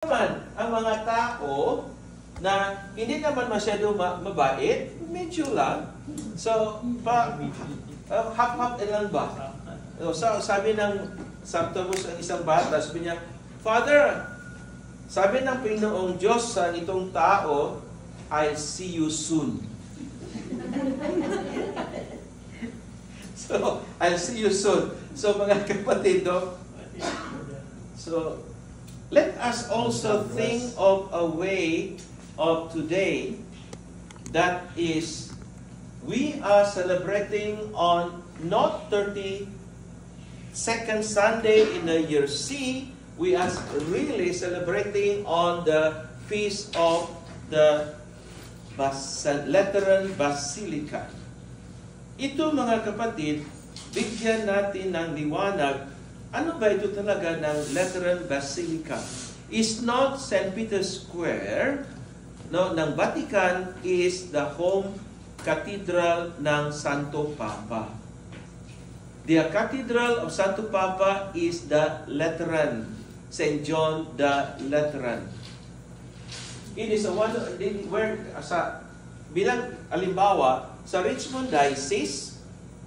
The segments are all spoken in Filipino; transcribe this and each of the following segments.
naman ang mga tao na hindi naman masyado mabait, medyo lang. So, half-half lang ba? So, sabi ng Sabtamos ang isang bata, sabi niya, Father, sabi ng Panginoong Diyos sa itong tao, I'll see you soon. So, I'll see you soon. So, mga kapatid, so, let us also think of a way of today that is, we are celebrating on not 32nd Sunday in the year C, we are really celebrating on the feast of the Lateran Basilica. Ito mga kapatid, bigyan natin ng liwanag. Ano ba ito talaga ng Lateran Basilica? Is not St. Peter's Square, no, ng Vatican is the home cathedral ng Santo Papa. The Cathedral of Santo Papa is the Lateran, St. John the Lateran. It is a one where bilang halimbawa sa Richmond Diocese,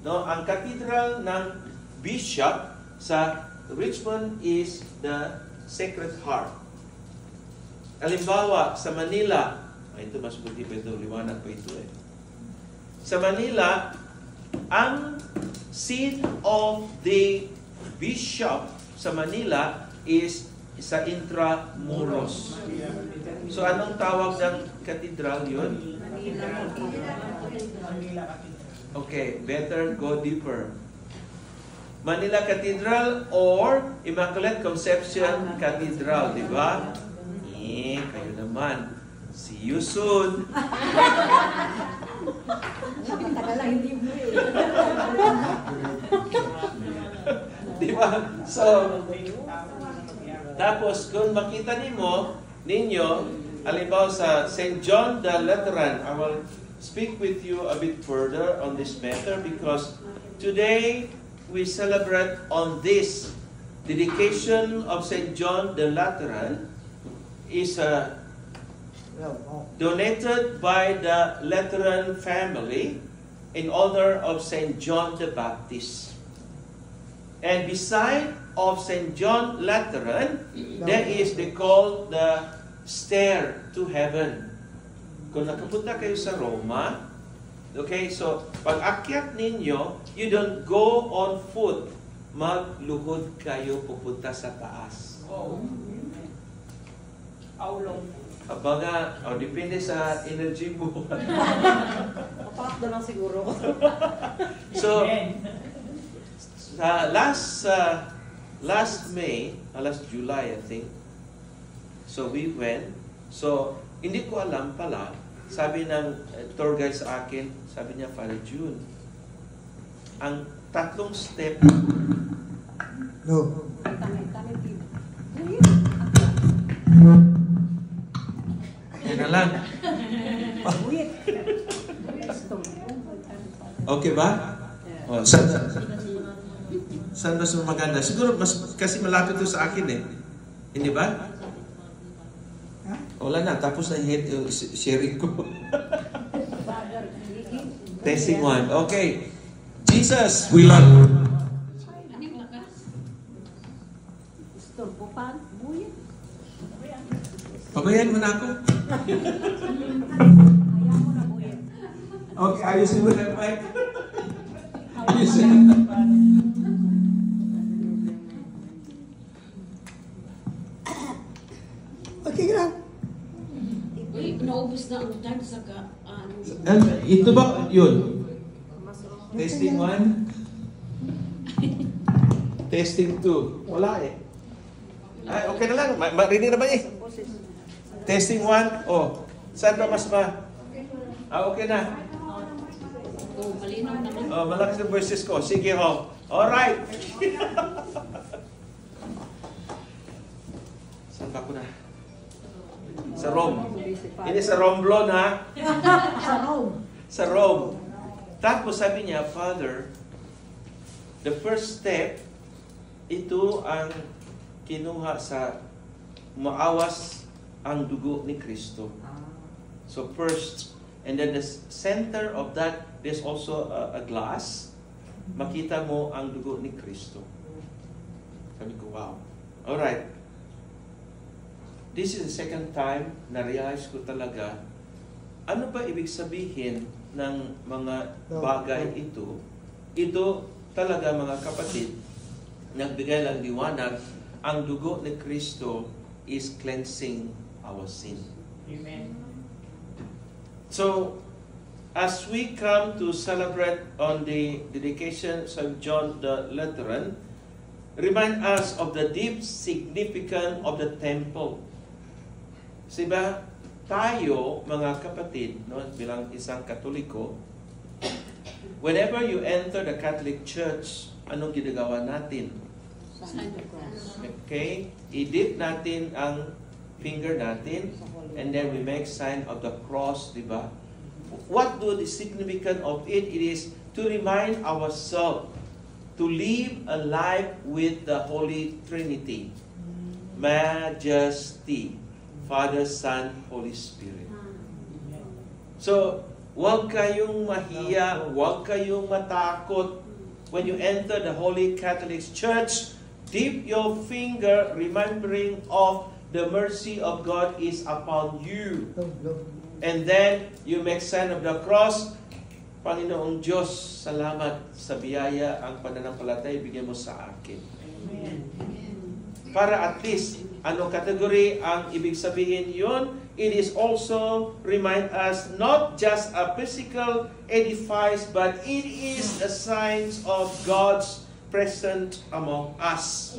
no, ang cathedral ng bishop sa Richmond is the Sacred Heart. Halimbawa, sa Manila, ito mas buti pa ito, liwanag pa ito eh. Sa Manila, ang seat of the bishop sa Manila is sa Intramuros. So, anong tawag ng cathedral yun? Okay, better go deeper. Manila Cathedral or Immaculate Conception Cathedral, di ba? Kayo naman. See you soon. Di ba? So, tapos kung makita ninyo, halimbawa sa St. John the Lateran, I will speak with you a bit further on this matter because today, we celebrate on this dedication of St. John the Lateran is donated by the Lateran family in honor of St. John the Baptist. And beside of St. John Lateran, there is they call the stair to heaven. Kung nakapunta kayo sa Roma, okay, so pag akyat ninyo, you don't go on foot. Magluhod kayo pupunta sa taas. Oh. How long? Abaga, depende sa energy mo. Papak na lang siguro. So, last May, last July I think, so we went. So, hindi ko alam pala, sabi ng tour guide sa akin, sabi niya, Father June, ang 3 step. No. Yan na lang. Okay ba? Oh, saan mas maganda? Siguro mas kasi malapit to sa akin eh. Hindi ba? Wala na, tapos na yung sharing ko. Testing 1. Okay. Jesus, we love you. Pabayan mo na ako. Okay, ayusin mo na, Mike. Ayusin mo na. Okay ka lang. Naubos na ang time sa Ito ba? Yun. Testing 1. Testing 2. Wala eh. Ay, okay na lang. Marinig na ba eh? Testing 1. Oh, saan ba mas okay na. Oh, malinaw naman. Oh, malakas ang voices ko. Sige ho. Alright. Saan ba ko na? Sa Rome. Ini sa Romblon ha? Sa Rome. Sa Rome. Tapos sabi niya, Father, the first step, ito ang kinuha sa maawas ang dugo ni Kristo. So first, and then the center of that, there's also a glass. Makita mo ang dugo ni Kristo. Sabi ko, wow. Alright. This is the second time na realize ko talaga, ano ba ibig sabihin ng mga bagay ito? Ito talaga, mga kapatid, nagbigay lang liwanag, ang dugo ni Kristo is cleansing our sin. Amen. So, as we come to celebrate on the dedication of St. John the Lutheran, remind us of the deep significance of the temple. Diba, tayo, mga kapatid, no, bilang isang Katoliko, whenever you enter the Catholic Church, anong ginagawa natin? Sign the cross. Okay? I-dip natin ang finger natin, and then we make sign of the cross, diba? What do the significance of it? It is to remind ourselves to live a life with the Holy Trinity. Majesty. Father, Son, Holy Spirit. So, huwag kayong mahiya, huwag kayong matakot. When you enter the Holy Catholic Church, dip your finger, remembering of the mercy of God is upon you. And then, you make sign of the cross. Panginoong Diyos, salamat sa biyaya ang pananampalataya bigyan mo sa akin. Amen. Para at least, ano category ang ibig sabihin yun? It is also remind us not just a physical edifice, but it is a sign of God's presence among us.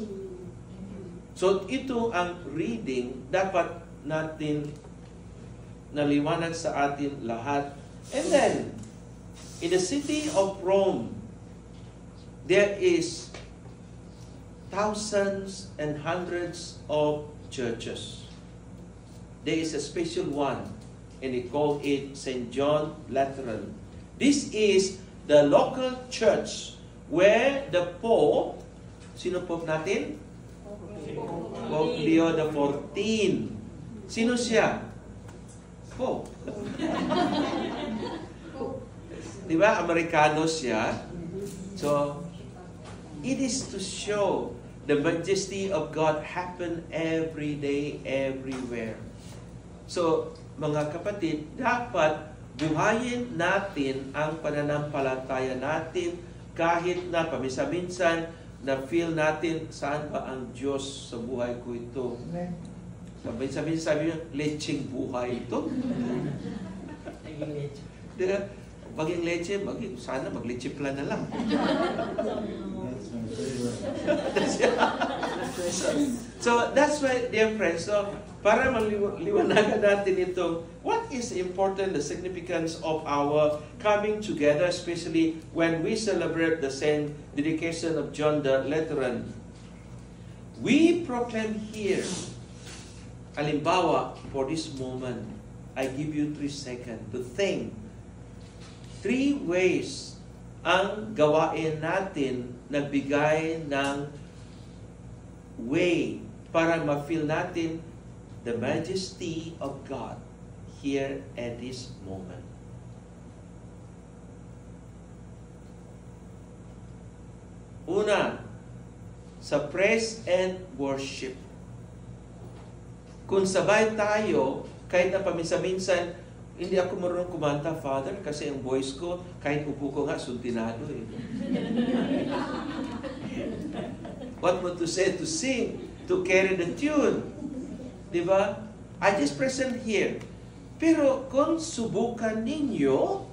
So ito ang reading dapat natin naliwanag sa atin lahat. And then, in the city of Rome, there is thousands and hundreds of churches. There is a special one, and they call it St. John Lutheran. This is the local church where the Pope, sino Pope natin? Pope Leo XIV. Sino siya? Pope. Diba? Amerikano siya. So, it is to show the majesty of God happen every day, everywhere. So, mga kapatid, dapat buhayin natin ang pananampalataya natin kahit na paminsan-minsan na feel natin saan ba ang Diyos sa buhay ko ito. Paminsan-minsan sabi nyo, lecheng buhay ito. Diba? Maging leche, sana mag-leche plan na lang. So that's why, dear friends, so para maliwanagan natin ito, what is important, the significance of our coming together, especially when we celebrate the Saint dedication of John the Lutheran. We proclaim here, halimbawa, for this moment, I give you 3 seconds to think. 3 ways ang gawain natin na bigay ng way para ma-feel natin the majesty of God here at this moment. Una, sa praise and worship. Kung sabay tayo, kahit na paminsan-minsan, hindi ako marunong kumanta, Father, kasi ang voice ko, kahit upo ko nga, suntinado eh. What more to say? To sing, to carry the tune. Diba? I just present here. Pero kung subukan ninyo,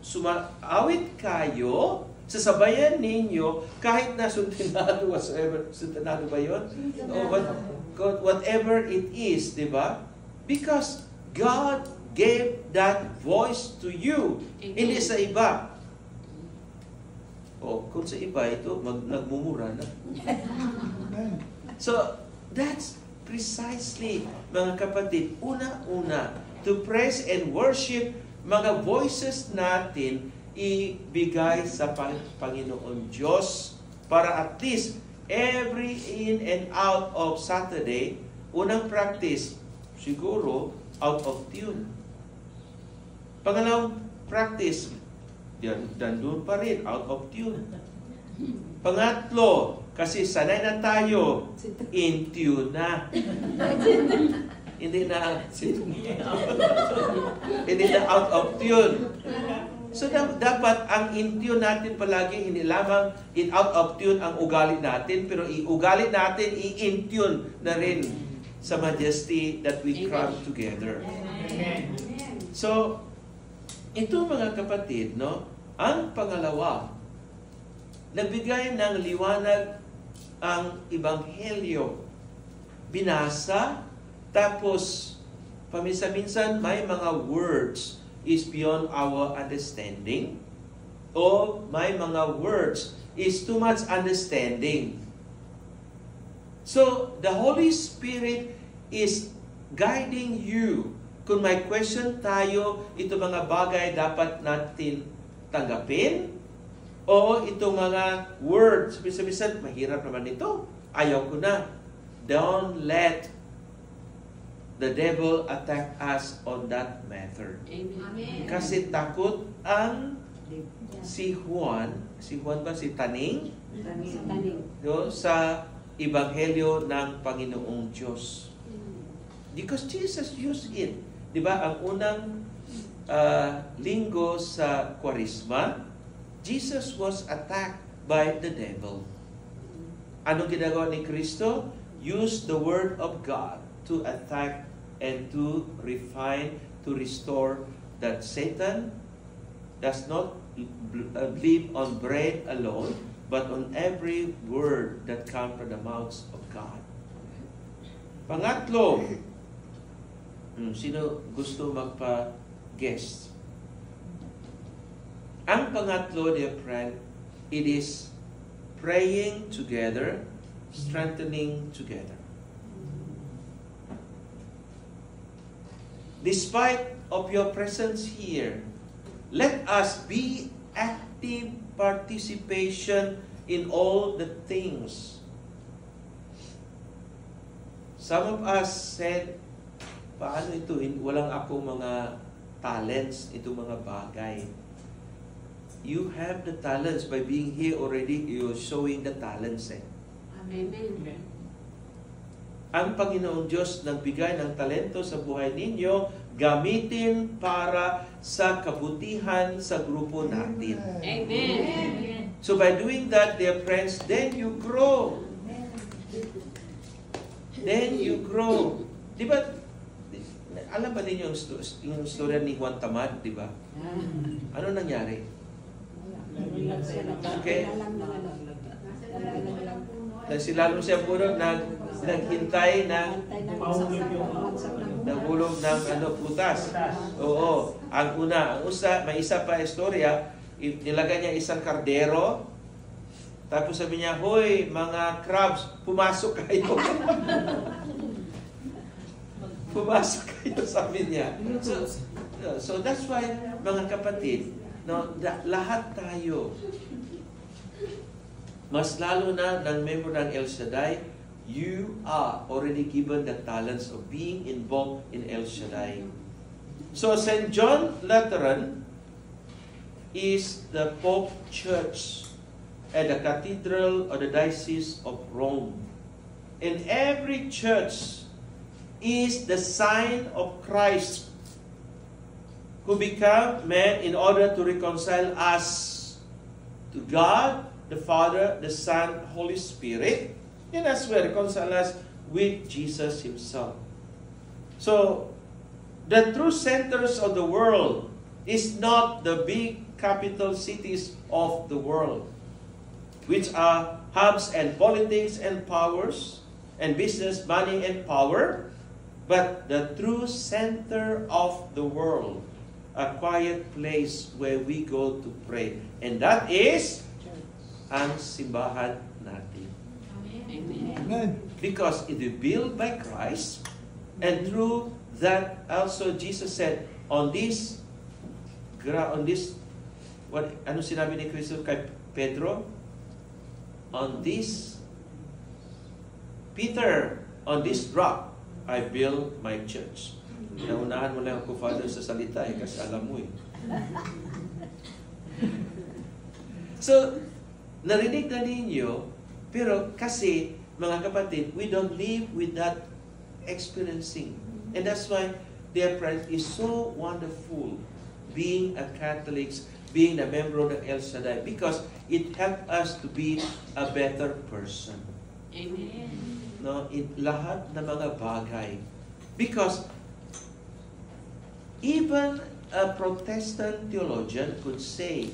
sumaawit kayo, sasabayan ninyo, kahit na suntinado, whatsoever, suntinado ba yun? Whatever it is, diba? Because God gave that voice to you. Amen. Hindi sa iba. O, kung sa iba, ito, nagmumura na. So, that's precisely, mga kapatid, una-una, to praise and worship, mga voices natin, ibigay sa Panginoon Diyos, para at least, every in and out of Saturday, Unang practice, siguro, out of tune. Pangalawang practice, dandun pa rin, out of tune. Pangatlo, kasi sanay na tayo, in tune na. Hindi na hindi na out of tune. So dapat ang in tune natin palagi, hindi lamang in out of tune ang ugali natin, pero ugali natin i-in tune na rin sa majesty that we come together. Amen. So, ito mga kapatid, no? Ang pangalawa, nagbigay ng liwanag ang Ebanghelyo. Binasa, tapos paminsan-minsan may mga words is beyond our understanding, o may mga words is too much understanding. So, the Holy Spirit is guiding you. Kung may question tayo, ito mga bagay dapat natin tanggapin, o itong mga words, bisa-bisa, mahirap naman ito, ayaw ko na. Don't let the devil attack us on that matter. Amen. Kasi takot ang si Juan ba? Si Taning? No, sa Ebanghelyo ng Panginoong Diyos. Because Jesus used it. Di ba? Ang unang linggo sa Kwaresma, Jesus was attacked by the devil. Anong ginagawa ni Kristo? Use the Word of God to attack and to refine, to restore that Satan does not live on bread alone, but on every word that comes from the mouths of God. Pangatlo, sino gusto magpa-guest? Ang pangatlo, dear friend, it is praying together, strengthening together. Despite of your presence here, let us be active participation in all the things. Some of us said, paano ito? Walang ako mga talents, ito mga bagay. You have the talents. By being here already, you're showing the talents. Amen. Ang Panginoong Diyos nagbigay ng talento sa buhay ninyo, gamitin para sa kabutihan sa grupo natin. Amen. So by doing that, dear friends, then you grow. Then you grow. Di ba, alam ba ninyo yung story ni Juan Tamad, di ba? Ano nangyari? Okay? Si Lalo siya puno, naghintay na nahulog ng prutas. Oo. Ang may isa pa istorya, nilagay niya isang kardero, tapos sabi niya, hoy, mga crabs, pumasok kayo. Pumasok kayo, sabi niya. So that's why, mga kapatid, no, lahat tayo, mas lalo na ng member ng El Shaddai, you are already given the talents of being involved in El Shaddai. So St. John Lateran is the Pope Church at the Cathedral of the Diocese of Rome. And every church is the sign of Christ who became man in order to reconcile us to God, the Father, the Son, Holy Spirit, and as well reconcile us with Jesus Himself. So, the true centers of the world is not the big capital cities of the world, which are hubs and politics and powers, and business, money and power, but the true center of the world, a quiet place where we go to pray. And that is ang simbahan natin. Amen. Because it is built by Christ, and through that also Jesus said, on this, ano sinabi ni Kristo kay Pedro? On this, Peter, on this rock, I build my church. Naunahan mo lang ako, Father, sa salita kasi alam mo eh. So, narinig na ninyo, pero kasi, mga kapatid, we don't live with that experiencing. And that's why, dear friends, is so wonderful being a Catholic, being a member of the El Shaddai, because it helps us to be a better person. Amen. No, in lahat ng mga bagay. Because even a Protestant theologian could say,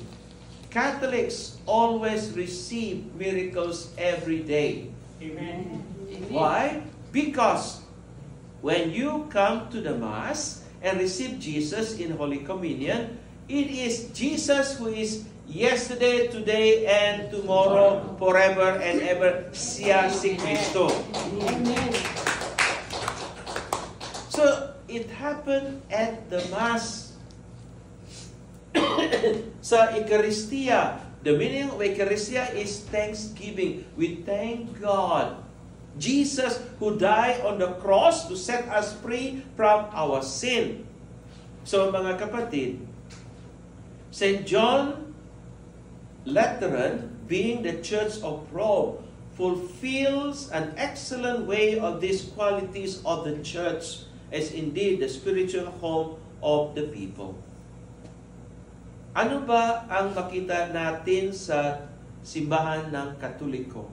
Catholics always receive miracles every day. Amen. Why? Because when you come to the Mass and receive Jesus in Holy Communion, it is Jesus who is yesterday, today, and tomorrow, forever and ever, siya si Kristo. Amen. So, it happened at the Mass. Sa Eucharistia, the meaning of Eucharistia is thanksgiving. We thank God. Jesus who died on the cross to set us free from our sin. So, mga kapatid, St. John Lateran, being the Church of Rome, fulfills an excellent way of these qualities of the Church as indeed the spiritual home of the people. Ano ba ang makita natin sa simbahan ng Katoliko?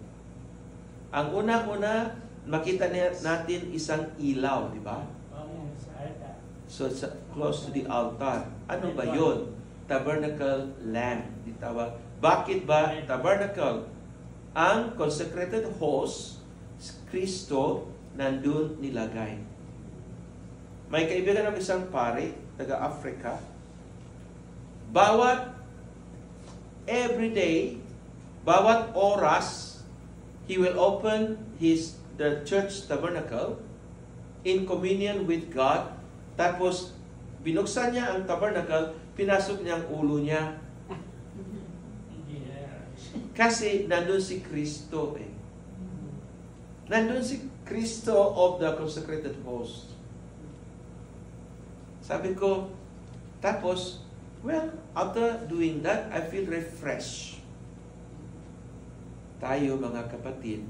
Ang una-una, makita natin isang ilaw, di ba? So, it's close to the altar. Ano ba yun? Tabernacle lamp. Ditawag. Bakit ba tabernacle? Ang consecrated host, Kristo, nandun nilagay. May kaibigan ng isang pare, taga-Africa. Every bawat oras, he will open the church tabernacle in communion with God. Tapos, binuksan niya ang tabernacle, pinasok niya ang ulo niya. Kasi nandun si Kristo eh. Nandun si Kristo of the consecrated host. Sabi ko, tapos, well, after doing that, I feel refreshed. Tayo mga kapatid,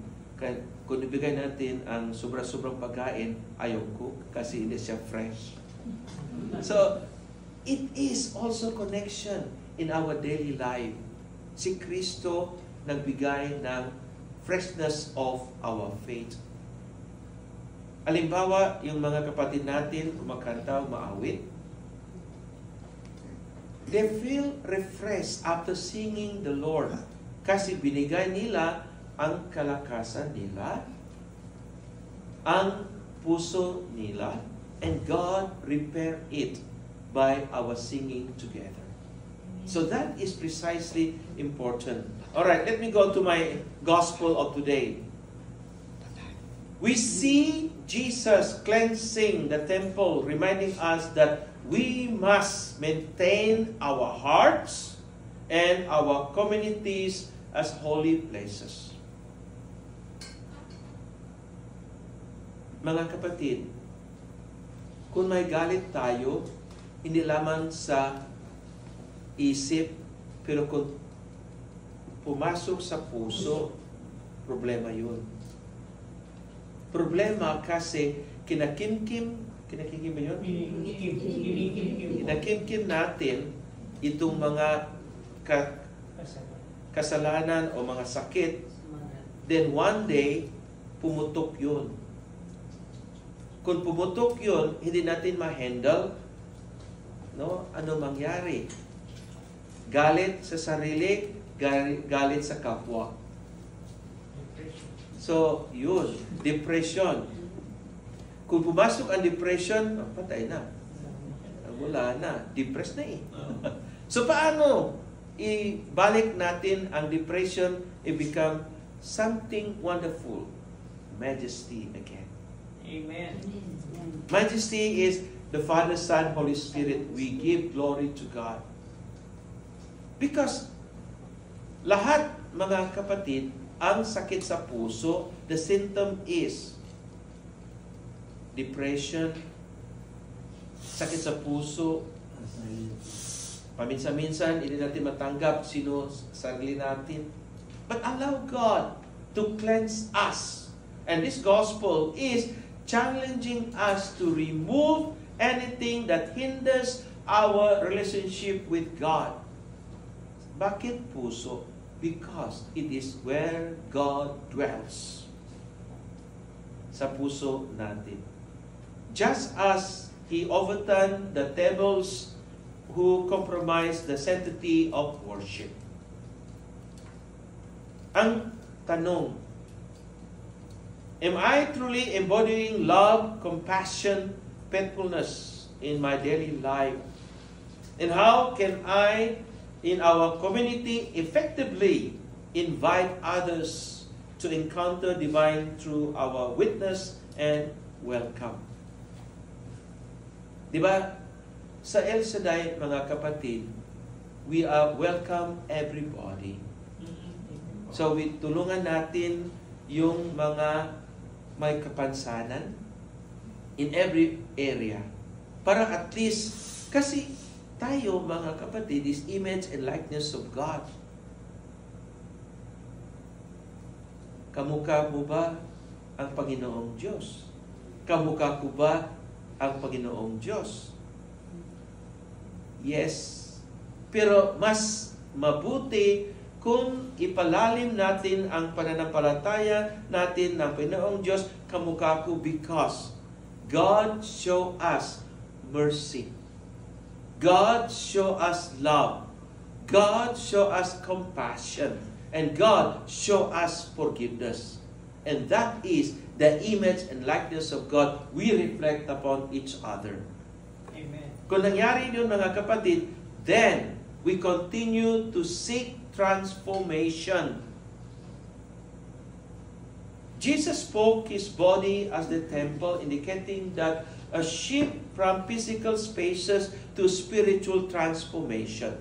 kung ibigay natin ang sobra-sobrang pagkain, ayaw ko kasi hindi siya fresh. So, it is also connection in our daily life. Si Kristo nagbigay ng freshness of our faith. Halimbawa, yung mga kapatid natin kumakanta, umaawit, they feel refreshed after singing the Lord. Kasi binigay nila ang kalakasan nila, ang puso nila, and God repaired it by our singing together. So that is precisely important. All right, let me go to my gospel of today. We see Jesus cleansing the temple, reminding us that we must maintain our hearts and our communities as holy places. Mga kapatid, kung may galit tayo, hindi lamang sa isip, pero kung pumasok sa puso, problema yun. Problema kasi kinakimkim ba yun? Kinakimkim natin itong mga kasalanan o mga sakit, then one day, pumutok yun. Kung pumutok yun, hindi natin ma-handle, no? Ano mangyari? Galit sa sarili, galit sa kapwa. So, yun, depression. Kung pumasok ang depression, patay na. Wala na, depressed na eh. So, paano ibalik natin ang depression, become something wonderful? Majesty again. Amen. Majesty is the Father, Son, Holy Spirit. We give glory to God. Because lahat, mga kapatid, ang sakit sa puso, the symptom is depression, sakit sa puso, paminsan-minsan hindi natin matanggap sino sarili natin. But allow God to cleanse us. And this gospel is challenging us to remove anything that hinders our relationship with God. Bakit puso? Because it is where God dwells. Sa puso natin. Just as He overturned the tables who compromised the sanctity of worship. Ang tanong, am I truly embodying love, compassion, faithfulness in my daily life? And how can I, in our community, effectively invite others to encounter divine through our witness and welcome? Diba? Sa El Shaddai, mga kapatid, we are welcome everybody. So, tulungan natin yung mga may kapansanan in every area. Para at least, kasi tayo mga kapatid is image and likeness of God. Kamukha mo ba ang Panginoong Diyos? Kamukha ko ba ang Panginoong Diyos? Yes. Pero mas mabuti kung ipalalim natin ang pananampalataya natin ng Panginoong Diyos kamukha ko, because God show us mercy. God show us love. God show us compassion. And God show us forgiveness. And that is the image and likeness of God we reflect upon each other. Amen. Kung nangyari yun, mga kapatid, then we continue to seek transformation. Jesus spoke His body as the temple, indicating that a shift from physical spaces to spiritual transformation.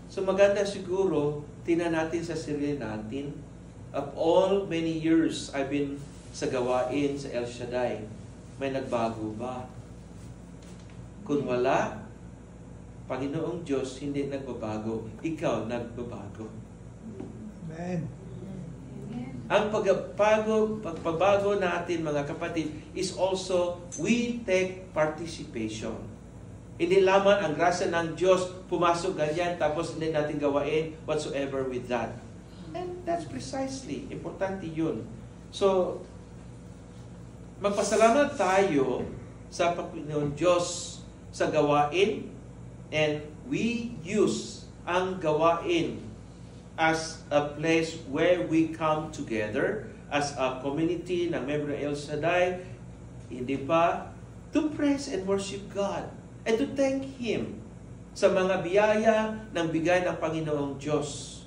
So maganda siguro, tingnan natin sa sarili natin. Of all many years I've been sa gawain sa El Shaddai, may nagbago ba? Kung wala, Panginoong Diyos hindi nagbabago. Ikaw nagbabago. Amen. Ang pagbabago natin, mga kapatid, is also we take participation. Hindi lamang ang grasya ng Diyos pumasok ganyan tapos hindi natin gawain whatsoever with that. And that's precisely, importante yun. So, magpasalamat tayo sa Panginoon Diyos sa gawain, and we use ang gawain as a place where we come together as a community ng member ng El Shaddai, hindi pa, to praise and worship God and to thank Him sa mga biyaya ng bigay ng Panginoong Diyos.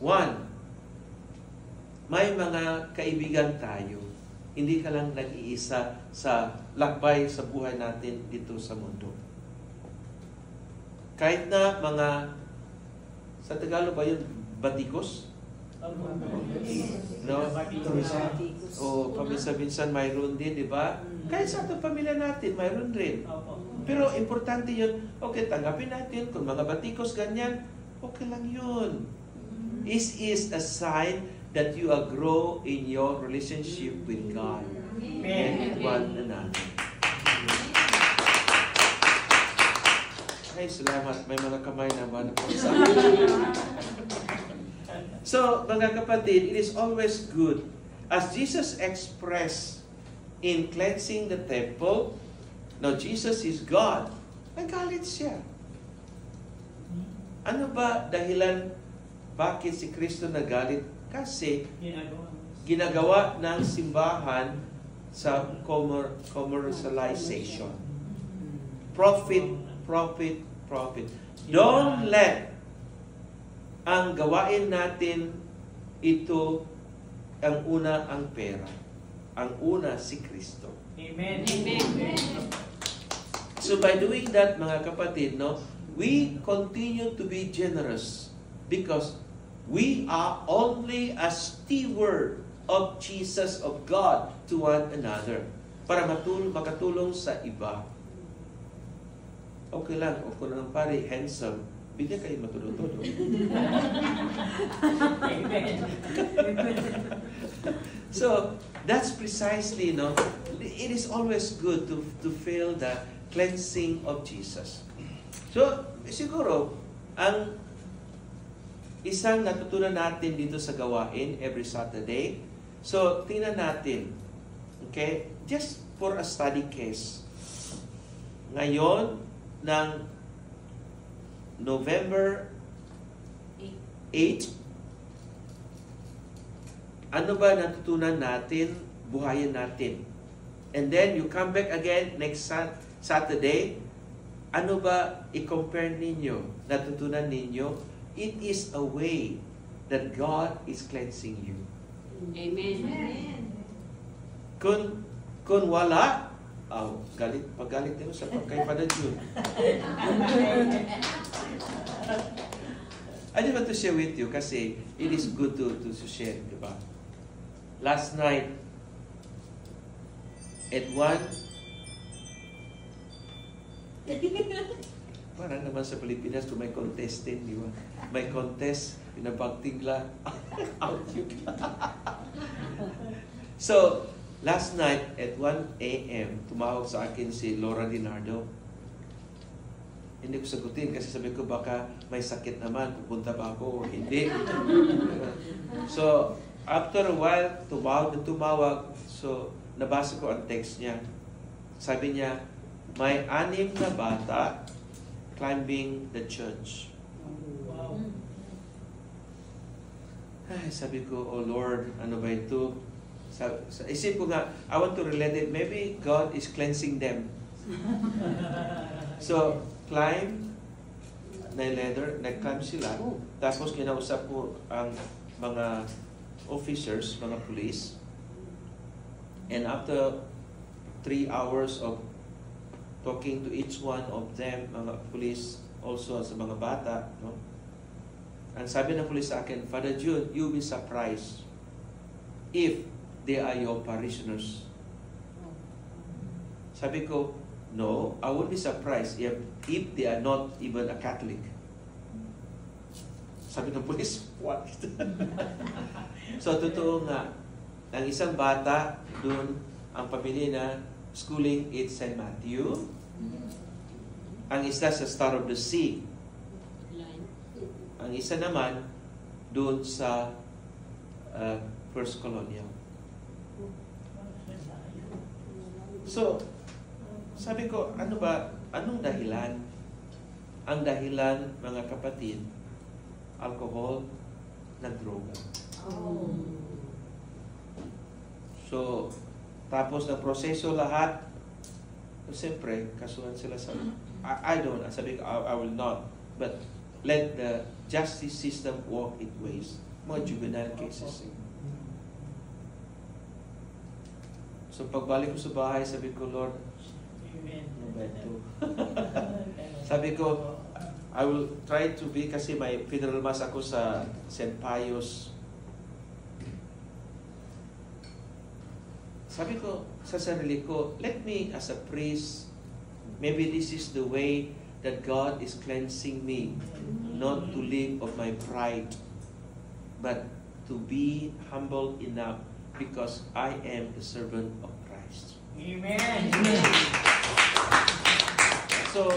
One, may mga kaibigan tayo. Hindi ka lang nag-iisa sa lakbay sa buhay natin dito sa mundo. Kahit na mga, sa Tagalog ba yun, batikos? No? O paminsan-minsan mayroon din, di ba? Kahit sa ating pamilya natin, mayroon rin. Pero importante yun, okay, tanggapin natin. Kung mga batikos ganyan, okay lang yun. This is a sign that you are grow in your relationship with God and with one another. Ay, salamat. May mga kamay naman po sa akin. So, mga kapatid, it is always good. As Jesus expressed in cleansing the temple, now Jesus is God. Nagalit siya. Ano ba dahilan bakit si Kristo nagalit? Kasi ginagawa ng simbahan sa commercialization. Profit. Don't let ang gawain natin ito ang una ang pera. Ang una si Kristo. Amen. Amen. So by doing that, mga kapatid, no, we continue to be generous because we are only a steward of Jesus, of God, to one another. Para makatulong sa iba. Okay lang, o kung ang pare, handsome, bigyan kayo matulog-tulog. Amen. So, that's precisely, it is always good to feel the cleansing of Jesus. So, siguro, ang isang natutunan natin dito sa gawain every Saturday, so, tingnan natin, okay, just for a study case. Ngayon, ng November 8, ano ba natutunan natin, buhayin natin? And then, you come back again next Saturday, ano ba i-compare ninyo, natutunan ninyo? It is a way that God is cleansing you. Amen. Kung wala, pagalit nyo sa kay Father June. I just want to share with you kasi it is good to share, di ba? Last night, at 1, parang naman sa Pilipinas kung may contestant, di ba? May contest, pinabagtingla, out you. So, last night at 1 a.m., tumawag sa akin si Laura Dinardo. Hindi ko sagutin kasi sabi ko baka may sakit naman, pupunta ba ako o hindi. So, after a while, tumawag. So, nabasa ko ang text niya. Sabi niya, may 6 na bata climbing the church. Wow. Ay, sabi ko, oh Lord, ano ba ito? Sa isip ko nga, I want to relate it. Maybe God is cleansing them. So, climb na leather, nag-climb sila. Tapos kinausap ko ang mga officers, mga police. And after 3 hours of talking to each one of them, mga police, also sa mga bata, ang sabi ng police sa akin, Father June, you'll be surprised if they are your parishioners. Sabi ko, no, I won't be surprised if they are not even a Catholic. Sabi ng police, what? So, totoo nga, ang isang bata, doon, ang pamilya na schooling at St. Matthew. Ang isa sa Star of the Sea. Ang isa naman, doon sa First Colonial. So, sabi ko, anong dahilan? Ang dahilan, mga kapatid, alcohol, nagdroga. So, tapos na proseso lahat, siyempre, kasuhan sila sa, I don't, sabi ko, I will not, but let the justice system walk its ways. Mga juvenile cases. So, pagbalik ko sa bahay, sabi ko, Lord, ano ba ito? Sabi ko, I will try to be, kasi may funeral mass ako sa St. Pius. Sabi ko sa sarili ko, let me as a priest, maybe this is the way that God is cleansing me, not to live of my pride, but to be humble enough because I am a servant of Christ. Amen. So,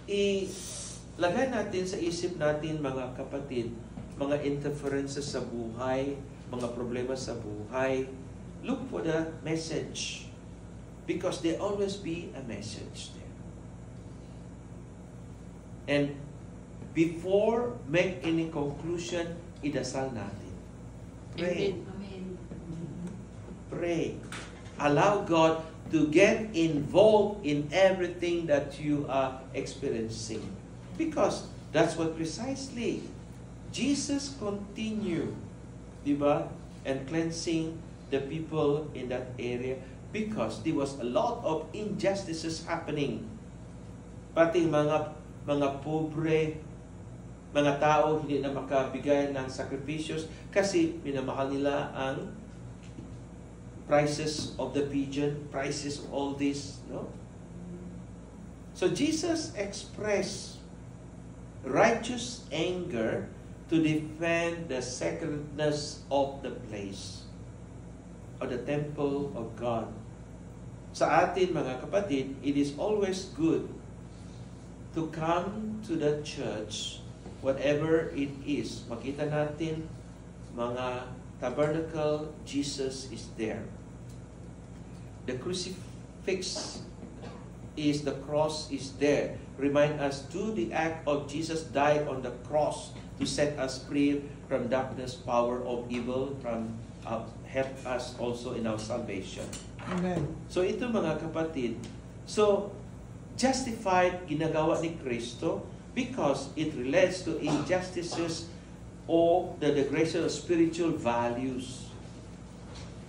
ilagay natin sa isip natin, mga kapatid, mga interferences sa buhay, mga problema sa buhay. Look for the message because there always be a message there. And before make any conclusion, idasal natin. Pray. Amen. Pray. Allow God to get involved in everything that you are experiencing. Because that's what precisely Jesus continued, diba? And cleansing the people in that area because there was a lot of injustices happening. Pati mga pobre, mga tao hindi na makabigay ng sacrificios kasi minamahal nila ang prices of the pigeon, prices of all this, no? So Jesus expressed righteous anger to defend the sacredness of the place, or the temple of God. Sa atin mga kapatid, it is always good to come to the church, whatever it is. Makita natin mga tabernacle, Jesus is there. The crucifix is, the cross is there. Remind us to the act of Jesus died on the cross to set us free from darkness, power of evil, from help us also in our salvation. Amen. So ito mga kapatid, so justified ginagawa ni Kristo because it relates to injustices or the degradation of spiritual values.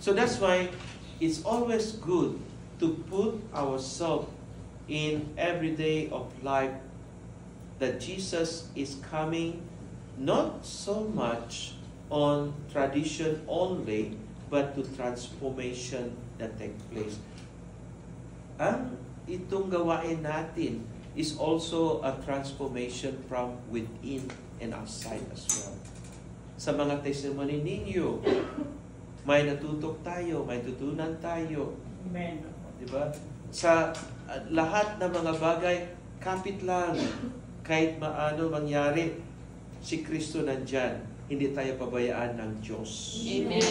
So that's why it's always good to put ourselves in every day of life that Jesus is coming not so much on tradition only, but to transformation that take place. Ang itong gawain natin is also a transformation from within and outside as well. Sa mga testimony ninyo, may natutok tayo, may tutunan tayo. Amen. Diba? Sa lahat ng mga bagay, kapit lang. Kahit maano mangyari, si Kristo nandyan. Hindi tayo pabayaan ng Diyos. Amen.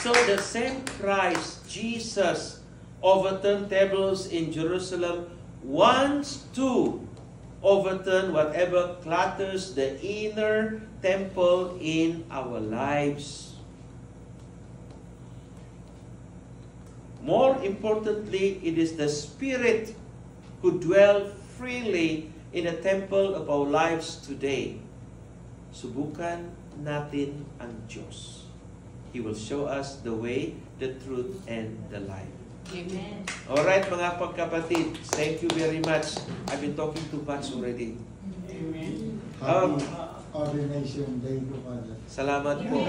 So the same Christ, Jesus, overturned tables in Jerusalem, wants to overturn whatever clutters the inner temple in our lives. More importantly, it is the Spirit who dwells freely in the temple of our lives today. Subukan natin ang Diyos. He will show us the way, the truth, and the life. Amen. Alright mga pagkapatid, thank you very much. I've been talking too much already. Amen. Happy Ordination Day ko pala. Salamat po.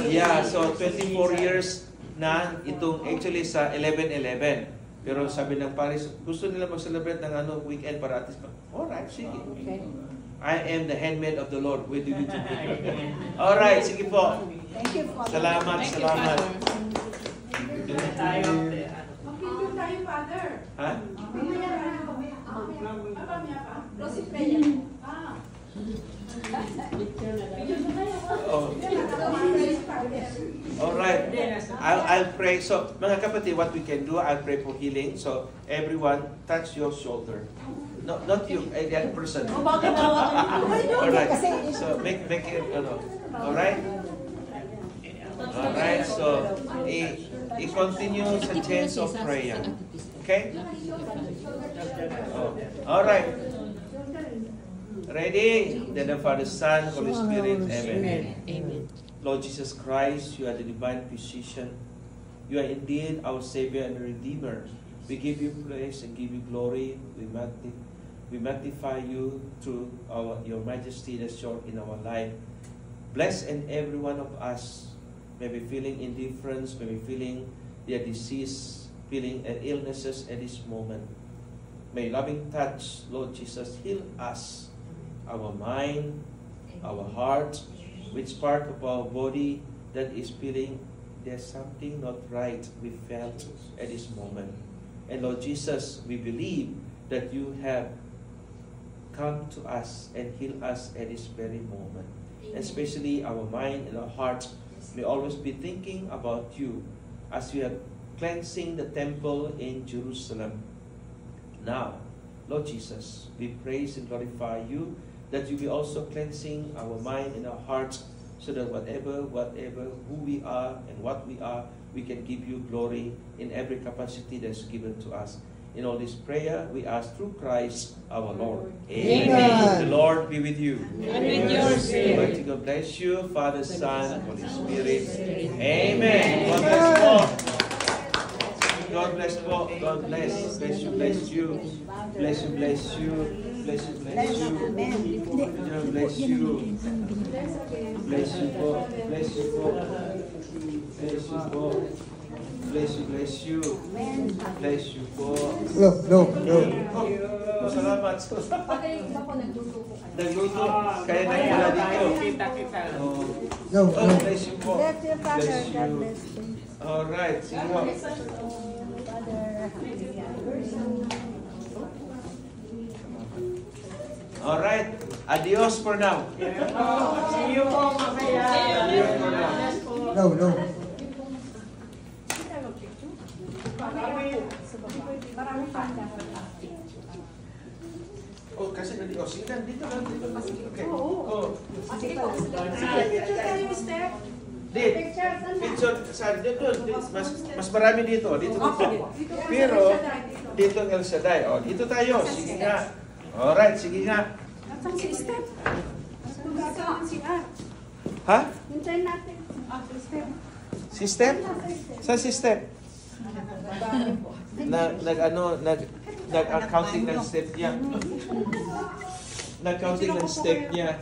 Yeah, so 24 years na itong actually sa 11-11. Pero sabi ng Paris, gusto nila mag-celebrate ng weekend para at least. Alright, sige. Okay. I am the handmaid of the Lord. We do it today. Alright, sige po. Thank you, Father. Salamat, Thank you, salamat. Father. Tayo. Mag-video tayo, Father. Ha? Mamaya na. Mamaya pa. Close it prayer. Video na tayo. Oh. Alright. I'll pray. So, mga kapatid, what we can do, I'll pray for healing. So, everyone, touch your shoulder. No, not you, the other person. Oh, bakit Alright. So, make it, alright? Alright, so, i-continue sa chance of prayer. Okay? Oh. Alright. Ready? Then the Father, Son, Holy Spirit. Amen. Amen. Lord Jesus Christ, you are the divine physician. You are indeed our Savior and Redeemer. We give you praise and give you glory. We magnify you through your majesty that's shown in our life. Bless and every one of us may be feeling indifference, may be feeling their disease, feeling illnesses at this moment. May loving touch, Lord Jesus, heal us, our mind, our heart, which part of our body that is feeling there's something not right we felt at this moment. And Lord Jesus, we believe that you have come to us and heal us at this very moment. Especially our mind and our hearts may always be thinking about you as we are cleansing the temple in Jerusalem. Now, Lord Jesus, we praise and glorify you that you be also cleansing our mind and our hearts so that whatever, who we are and what we are, we can give you glory in every capacity that's given to us. In all this prayer, we ask through Christ our Lord. Amen. The Lord be with you. And with your spirit. Almighty God bless you, Father, Son, Holy Spirit. Amen. God bless you all. God bless po. God bless. Bless you, bless you. Bless you, bless you. Bless you, bless you. God bless you. Bless you po. Bless you po. Bless you po. Bless you, bless you. Bless you po. No. Oh, salamat. Nagluto. Kaya nagmula dito. Kita. Oh, No. bless you po. Bless you, Father. Bless God you. bless you. Alright, sige po. Father, happy anniversary. Alright, adios for now. See you po mamaya. Adios for now. No. Maraming panda. Oh, kasi nandito. Oh, sige lang, dito lang. Okay. Oo. Oh. Sige po. Picture tayo, Steph. Dit, Picture, saan na? picture, saan? Dito, mas marami dito. Dito. Pero, dito ang El Shaddai. Oh, dito tayo. Sige nga. Alright, sige nga. Nasaan si Steph? Nasaan si Ar? Ha? Hintayin natin. Si Steph. Si Steph? Saan si Steph? Nag-accounting ng step niya. Nag-accounting ng step niya.